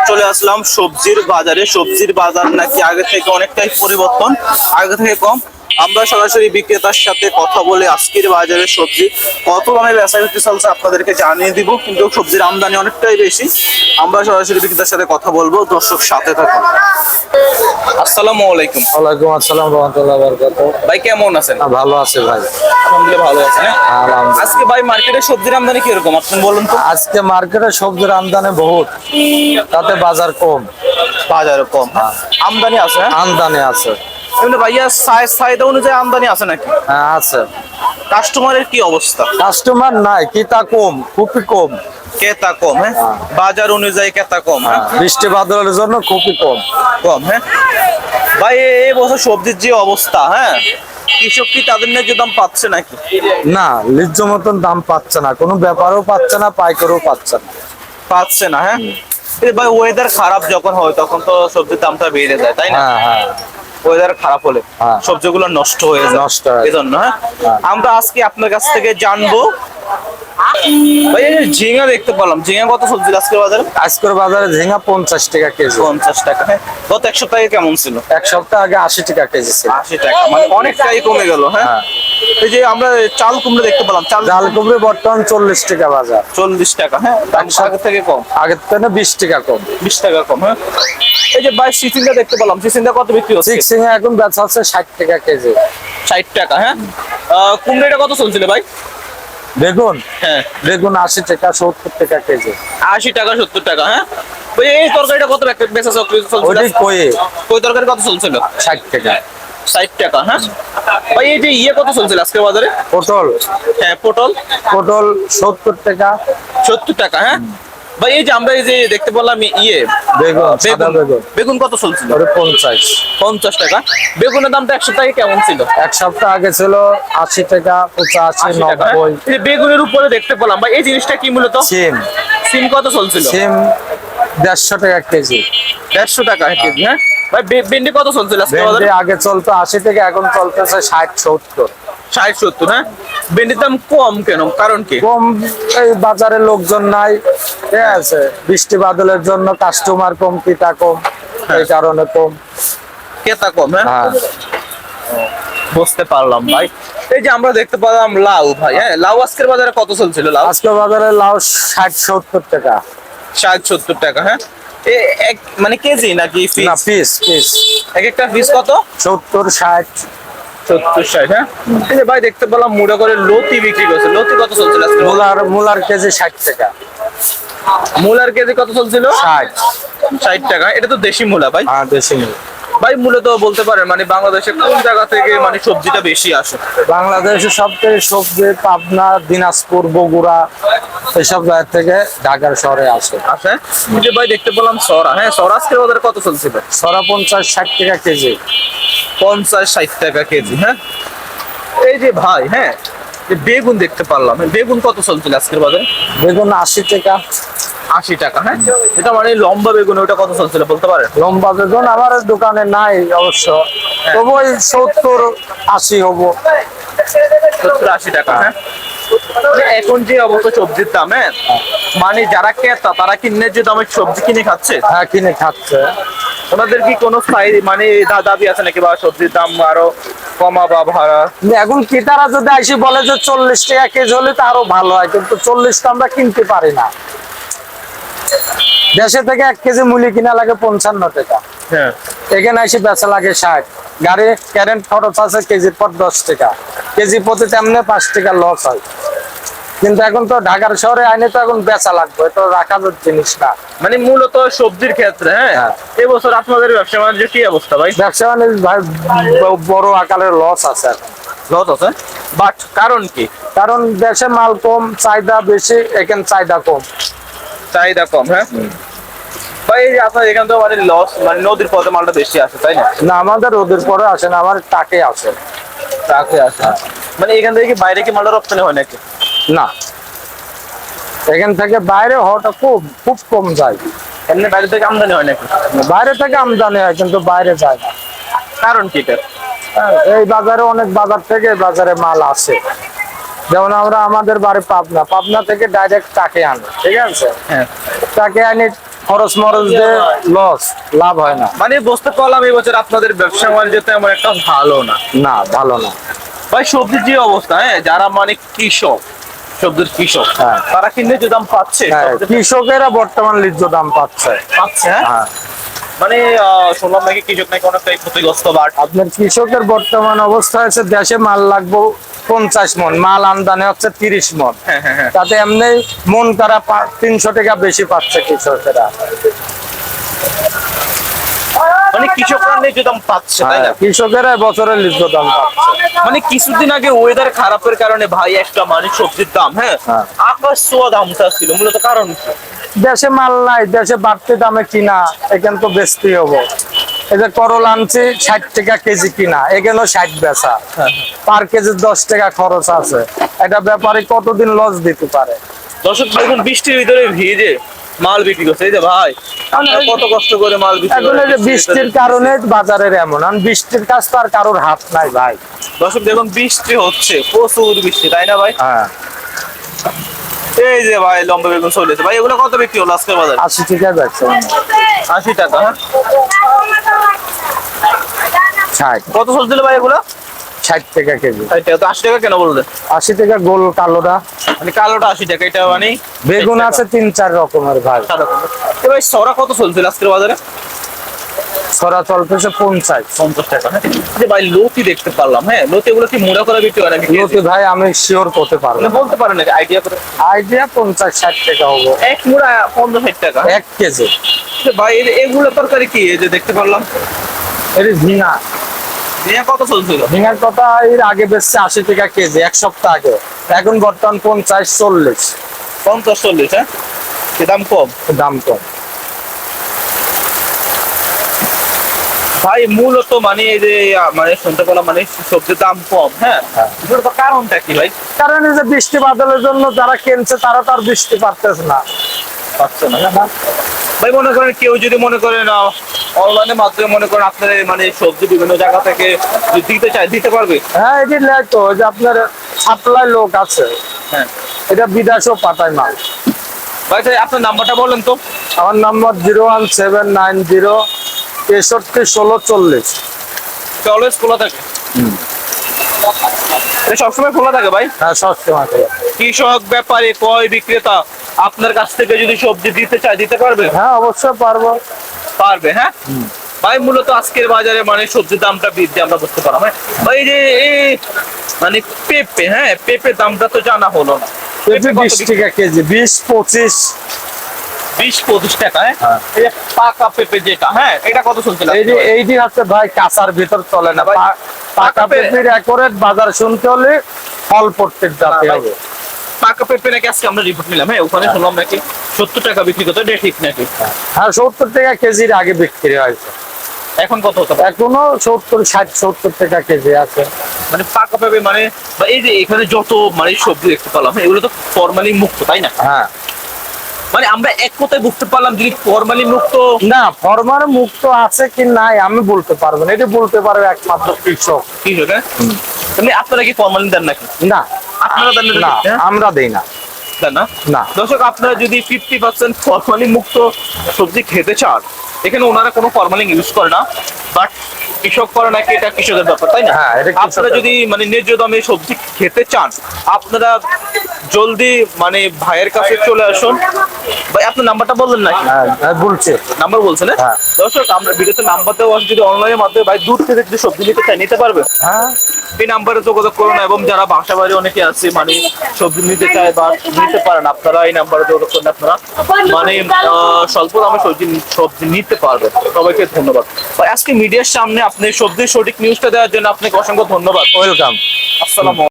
চলে আসলাম সবজির বাজারে। সবজির বাজার নাকি আগে থেকে অনেকটাই পরিবর্তন, আগে থেকে কম। আমরা সরাসরি বিক্রেতার সাথে কথা বলে আজকের বাজারে সবজি কত দামে বেচা বিক্রি চলছে আপনাদেরকে জানিয়ে দিব, কিন্তু সবজির আমদানি অনেকটাই বেশি। আমরা সরাসরি বিক্রেতার সাথে কথা বলবো, দর্শক সাথে থাকুন। আসসালামু আলাইকুম। ওয়ালাইকুম আসসালাম রাহমাতুল্লাহি ওয়া বারাকাতুহু। ভাই কেমন আছেন? ভালো আছে ভাই, আলহামদুলিল্লাহ ভালো আছেন। আলহামদুলিল্লাহ। আজকে ভাই মার্কেটে সবজির আমদানি কিরকম আপনি বলুন তো? আজকে মার্কেটে সবজির আমদানি বহুত, তাতে বাজার কম। বাজার কম, আমদানি আছে? আমদানি আছে, এমনি ভাইয়া চাহিদা অনুযায়ী আমদানি আছে নাকি? হ্যাঁ আছে। কাস্টমারের কি অবস্থা? কাস্টমার নাই, ক্রেতা কম, খুবই কম। ক্রেতা কম, হ্যাঁ। বাজার অনুযায়ী ক্রেতা কম, হ্যাঁ। বৃষ্টি বাদলের জন্য খুবই কম। কম, হ্যাঁ। ভাই এই বছর সবজির যে অবস্থা, হ্যাঁ, কৃষক কি তাদের ন্যায্য দাম পাচ্ছে নাকি? না, ন্যায্য মতন দাম পাচ্ছে না, কোনো ব্যাপারও পাচ্ছে না, পাইকারও পাচ্ছে না। পাচ্ছে না, হ্যাঁ। এই ভাই ওয়েদার খারাপ যখন হয় তখন তো সবজির দামটা বেড়ে যায়, তাই না? হ্যাঁ হ্যাঁ, ওয়েদার খারাপ হলে হ্যাঁ। সবজিগুলো নষ্ট হয়ে যায়, নষ্ট হয়ে যায়। এজন্য, হ্যাঁ। হ্যাঁ। আমরা আজকে আপনার কাছ থেকে জানবো ভাই, এই যে ঝিঙা দেখতে পেলাম, ঝিঙা কত সবজি আজকের বাজারে? আজকের বাজারে ঝিঙ্গা 50 টাকা কেজি। 50 টাকা, হ্যাঁ। গত এক সপ্তাহে কেমন ছিল? এক সপ্তাহ আগে 80 টাকা কেজি ছিল। 80 টাকা, মানে অনেকটাই কমে গেল, হ্যাঁ। হ্যাঁ। এই যে আমরা চাল কুমড়ো দেখতে পেলাম, চাল জাল কুমড়ি বর্তমান 40 টাকা বাজার। 40 টাকা, হ্যাঁ। দাম আগের থেকে কম, আগের থেকে 20 টাকা কম। 20 টাকা কম, হ্যাঁ। এই যে ভাই সিসিন্দা দেখতে পেলাম, সিসিন্দা কত বিক্রি হচ্ছে? চিকচিঙ্গা এখন বেচা হচ্ছে 60 টাকা কেজি। 60 টাকা, হ্যাঁ। কুমড়োটা কত চলছিল ভাই? বেগুন, হ্যাঁ, বেগুন 80 টাকা 70 টাকা কেজি। 80 টাকা 70 টাকা, হ্যাঁ। ভাই এই তরকারিটা কত বেচা চলছিল? ওইটি কই কই তরকারি কত চলছিল? 60 টাকা। 60 টাকা, হ্যাঁ। ভাই এই যে কত চলছিল আজকে বাজারে? পটল, হ্যাঁ, পটল পটল 70 টাকা। 70 টাকা, হ্যাঁ। ভাই এই যে আমরা এই যে দেখতে পেলাম বেগুন, সাদা বেগুন বেগুন কত চলছিল? ওরে 50। 50 টাকা। বেগুনের দামটা এক সপ্তাহে কেমন ছিল? এক সপ্তাহ আগে ছিল 80 টাকা, 85, 80 টাকা, হ্যাঁ। 90। এই যে বেগুনের উপরে দেখতে পেলাম ভাই, এই জিনিসটা কি মূলত? সিম, সিম কত চলছিল? সিম 150 টাকা কেজি। 150 টাকা কেজি, হ্যাঁ। ভাই ভেন্ডি কত চলছিল আজকে ভেন্ডি বাজারে? আগে চলতো 80 টাকা, এখন চলতেছে 60 70। 60 70, হ্যাঁ। ভেন্ডির দাম কম কেন, কারণ কি? কম, এই বাজারে লোকজন নাই, ঠিক আছে, বৃষ্টি বাদলের জন্য কাস্টমার কম, ক্রেতা কম, এই কারণে কম। ক্রেতা কম, হ্যাঁ। হ্যাঁ, বুঝতে পারলাম ভাই। এই যে আমরা দেখতে পেলাম লাউ, ভাই, হ্যাঁ, লাউ আজকের বাজারে কত চলছিল? লাউ আজকে বাজারে লাউ 60 70 টাকা। 60 70 টাকা, হ্যাঁ। এক মানে কেজি নাকি পিস? না, পিস পিস এক একটা পিস কত? 70 60। 70 60, হ্যাঁ। এই যে ভাই দেখতে পেলাম মুড়া করে লতি বিক্রি করছে, লতি কত চলছিল আজকে? মূলার কেজি 60 টাকা। মূলার কেজি কত চলছিল? 60। 60 টাকা। এটা তো দেশি মূলা ভাই। হ্যাঁ, দেশি মূলা। ভাই মূলত বলতে পারেন মানে বাংলাদেশে কোন জায়গা থেকে মানে সবজিটা বেশি আসে? বাংলাদেশের সবথেকে সবজি পাবনা, দিনাজপুর, বগুড়া এসব জায়গা থেকে ঢাকার শহরে আসে। আসে। এই যে ভাই দেখতে পেলাম সরা, হ্যাঁ, সরা আজকের বাজারে কত চলছিল? সরা 50 60 টাকা কেজি। 50 60 টাকা কেজি, হ্যাঁ। এই যে ভাই, হ্যাঁ, যে বেগুন দেখতে পারলাম, বেগুন কত চলছিল আজকের বাজারে? বেগুন 80 টাকা। 80 টাকা, হ্যাঁ। এটা মানে লম্বা বেগুন, ওটা কত চলছিল বলতে পারেন? লম্বা বেগুন আমার দোকানে নাই অবশ্য, তবু ওই 70 80 হবো। 70 80 টাকা, হ্যাঁ। এখন যে অবস্থা সবজির দাম, হ্যাঁ, মানে যারা ক্রেতা তারা কি ন্যায্য দামে সবজি কিনে খাচ্ছে? হ্যাঁ, কিনে খাচ্ছে। ওনাদের কি কোনো মানে দাবি আছে নাকি বা সবজির দাম আরো কমা বা ভাড়া? এখন ক্রেতারা যদি আসি বলে যে 40 টাকা কেজি হলে তো আরো ভালো হয়, কিন্তু 40 টা আমরা কিনতে পারি না। দেশে থেকে 1 কেজি মুলি কিনা লাগে 55 টাকা, হ্যাঁ। এখানে এসে বেচা লাগে 60। গাড়ি কারেন্ট খরচ আছে কেজির পর 10 টাকা, কেজি প্রতি তেমনি 5 টাকা লস হয়। কিন্তু এখন তো ঢাকার শহরে আইনে তো এখন বেচা লাগবে, তো রাখার জিনিস না। মানে মূলত সবজির ক্ষেত্রে, হ্যাঁ, হ্যাঁ। এবছর আপনাদের ব্যবসা বাণিজ্যের কি অবস্থা ভাই? ব্যবসা মানে ভাই বড় আকারের লস আছে এখন। লস আছে, বাট কারণ কি? কারণ দেশে মাল কম, চাহিদা বেশি, এখানে চাহিদা কম। চাহিদা কম, হ্যাঁ। ভাই এই যে আপনার এখান থেকে মানে লস, মানে নদীর পথে মালটা বেশি আসে, তাই না? না, আমাদের ওদের পরে আসে না, আমার টাকে আসে। ট্রাকে আসে, মানে এখান থেকে কি বাইরে কি মালটা রপ্তানি হয় নাকি? না, এখান থেকে বাইরে হওয়াটা খুব খুব কম যায়। এমনি বাইরে থেকে আমদানি হয় নাকি? বাইরে থেকে আমদানি হয়, কিন্তু বাইরে যায় না। কারণ কি এটা? এই বাজারে অনেক বাজার থেকে বাজারে মাল আসে, যেমন আমাদের বাড়ি পাবনা, পাবনা থেকে ডাইরেক্ট টাকে আনে, ঠিক আছে, হ্যাঁ। টাকে আনি খরচ মরচ দিয়ে লস, লাভ হয় না। মানে বুঝতে পারলাম এই বছর আপনাদের ব্যবসা বাণিজ্য তেমন একটা ভালো না। না, ভালো না। ভাই সবজির যে অবস্থা, হ্যাঁ, যারা মানে কৃষক, সবজির কৃষক, হ্যাঁ। তারা কি ন্যায্য দাম পাচ্ছে? হ্যাঁ, সবজির কৃষকেরা বর্তমান ন্যায্য দাম পাচ্ছে। পাচ্ছে, হ্যাঁ? হ্যাঁ, মানে শুনলাম নাকি কৃষক নাকি অনেকটাই ক্ষতিগ্রস্ত। বাট আপনার কৃষকের বর্তমান অবস্থা হচ্ছে দেশে মাল লাগবে 50 মন, মাল আমদানি হচ্ছে 30 মন। হ্যাঁ হ্যাঁ হ্যাঁ, তাতে এমনি মন তারা 300 টাকা বেশি পাচ্ছে কৃষকেরা। মানে কৃষকরা ন্যায্য দাম পাচ্ছে, তাই না? কৃষকেরা বছরের ন্যায্য দাম পাচ্ছে। মানে কিছুদিন আগে ওয়েদার খারাপের কারণে ভাই একটা মানে সবজির দাম, হ্যাঁ, হ্যাঁ। আকাশ ছোঁয়া দামটা ছিল, মূলত কারণ কি? দেশে মাল নাই, দেশে বাড়তি দামে কিনা, এখানে তো বেচতে হবো। এই যে করলা আনছি 60 টাকা কেজি কিনা, এখানেও 60 বেচা, পার কেজি 10 টাকা খরচ আছে। এটা ব্যাপারে কতদিন লস দিতে পারে? দর্শক দেখুন, বৃষ্টির ভিতরে ভিজে মাল বিক্রি করছে। এই যে ভাই, আপনারা কত কষ্ট করে মাল বিক্রি এখন এই যে করেন। বৃষ্টির কারণে বাজারের এমন, আর বৃষ্টির কাজ তো আর কারোর হাত নাই ভাই। দর্শক দেখুন, বৃষ্টি হচ্ছে, প্রচুর বৃষ্টি, তাই না ভাই? হ্যাঁ, এই যে ভাই লম্বা বেগুন চলেছে ভাই, এগুলো কত বিক্রি হলো আজকে বাজারে? 80 টাকা যাচ্ছে, 80 টাকা, হ্যাঁ। 60 কত চলছিল ভাই এগুলো? 60 টাকা কেজি। 60 টাকা। তো 80 টাকা কেন বললেন? 80 টাকা গোল কালোটা। মানে কালোটা 80 টাকা, এটা মানে বেগুন আছে 3-4 রকমের ভাই। এ ভাই সরা কত চলছিল আজকের বাজারে? সরা চলতেছে 50। 50 টাকা, হ্যাঁ। যে ভাই লতি দেখতে পারলাম, হ্যাঁ, লতি এগুলো কি মোড়া করে বিক্রি হয় নাকি? লতি ভাই আমি শিওর করতে পারবো মানে না। বলতে পারেন নাকি আইডিয়া করে? আইডিয়া 50-60 টাকা হবো এক মোড়া 50-60 টাকা। 1 কেজি। যে ভাই এগুলো তরকারি কি, এই যে দেখতে পারলাম এর ঝিঙা, নিয়ে কত চলছিল? ঝিঙার কথা এর আগে বেচছে 80 টাকা কেজি 1 সপ্তাহ আগে, এখন বর্তমান 50-40। 50-40, হ্যাঁ, কি দাম কম? দাম কম ভাই। মূলত মানে এই যে মানে শুনতে পেলাম মানে সবজির দাম কম, হ্যাঁ, হ্যাঁ। মূলত কারণটা কি ভাই? কারণ এই যে বৃষ্টি বাদলের জন্য যারা কিনছে তারা তো আর বৃষ্টি পারতেছে না। পাচ্ছে না, হ্যাঁ। ভাই মনে করেন কেউ যদি মনে করেন অনলাইনের মাধ্যমে মনে করেন আপনার মানে সবজি বিভিন্ন জায়গা থেকে যদি দিতে চায়, দিতে পারবে? হ্যাঁ, এটি লেয় তো যে আপনার সাপ্লাই লোক আছে, হ্যাঁ। এটা বিদেশেও পাঠায় মাল। ভাই তাই আপনার নাম্বারটা বলেন তো। আমার নম্বর 01790 631640। অলওয়েজ খোলা থাকে? এটা সবসময় খোলা থাকে ভাই? হ্যাঁ, সবসময় খোলা। কৃষক, ব্যাপারী, ক্রয় বিক্রেতা আপনার কাছ থেকে যদি সবজি দিতে চায়, দিতে পারবে? হ্যাঁ, অবশ্যই পারবো। পারবে, হ্যাঁ। ভাই মূলত আজকের বাজারে মানে সবজির দামটা বৃদ্ধি আমরা বুঝতে পারলাম, হ্যাঁ। ভাই এই যে মানে পেঁপে, হ্যাঁ, পেঁপের দামটা তো জানা হলো না। পেঁপে কত 20 টাকা কেজি, 20-25। 20-25 টাকা, হ্যাঁ। হ্যাঁ। এই যে পাকা পেঁপে যেটা, হ্যাঁ, এটা কত চলছিল? এইটি হচ্ছে ভাই কাঁচার ভিতর চলে না ভাই, পাকা পেঁপের একরেট বাজার শুনতে হলে ফল প্রত্যেক জাতি ভাই, হবে। পাকা পেঁপে নাকি আজকে আমরা রিপোর্ট নিলাম, হ্যাঁ, ওখানে শুনলাম নাকি 70 টাকা বিক্রি করতে, এটা ঠিক নাকি? হ্যাঁ, 70 টাকা কেজির আগে বিক্রি হয়েছে, এখন কত হতে পারে? এখনো 70-60-70 টাকা কেজি আছে। মানে পাকা পেঁপে মানে, বা এই যে এখানে যত মানে সবজি দেখতে পেলাম, হ্যাঁ, এগুলো তো ফরমালিন মুক্ত, তাই না? হ্যাঁ, মানে আমরা এক কথায় বুঝতে পারলাম যদি ফরমালিন মুক্ত। না ফরমার মুক্ত আছে কি নাই আমি বলতে পারবো না, এটি বলতে পারবে একমাত্র কৃষক। কি হবে? মানে আপনারা কি ফরমালিন দেন নাকি? না, আপনারা দেন না, নাকি? হ্যাঁ? আমরা দেই না। দেন না? না। দর্শক, আপনারা যদি 50% ফরমালিন মুক্ত সবজি খেতে চান, এখানে ওনারা কোনো ফরমালিন ইউজ করে না, বাট কৃষক করে নাকি, এটা কৃষকের ব্যাপার, তাই না? হ্যাঁ, এটা কৃষকের আপনারা যদি মানে ন্যায্য দামে সবজি খেতে চান, আপনারা জলদি মানে ভাইয়ের কাছে চলে আসুন। ভাই আপনার নাম্বারটা বললেন নাকি? হ্যাঁ, বলছে। নাম্বার বলছেন, হ্যাঁ? হ্যাঁ। দর্শক, আমরা ভিডিওতে নাম্বার দেওয়া আছে, যদি অনলাইনের মাধ্যমে ভাই দূর থেকে যদি সবজি নিতে চাই, নিতে পারবে? হ্যাঁ, এই নাম্বারে যোগাযোগ করুন। এবং যারা বাসা বাড়ি অনেকে আছে মানে সবজি নিতে চায় বা নিতে পারেন, আপনারা এই নাম্বারে যোগাযোগ করুন, আপনারা মানে স্বল্প দামে সবজি নিতে পারবেন। সবাইকে ধন্যবাদ ভাই, আজকে মিডিয়ার সামনে আপনি সবজির সঠিক নিউজটা দেওয়ার জন্য আপনাকে অসংখ্য ধন্যবাদ। ওয়েলকাম। আসসালামু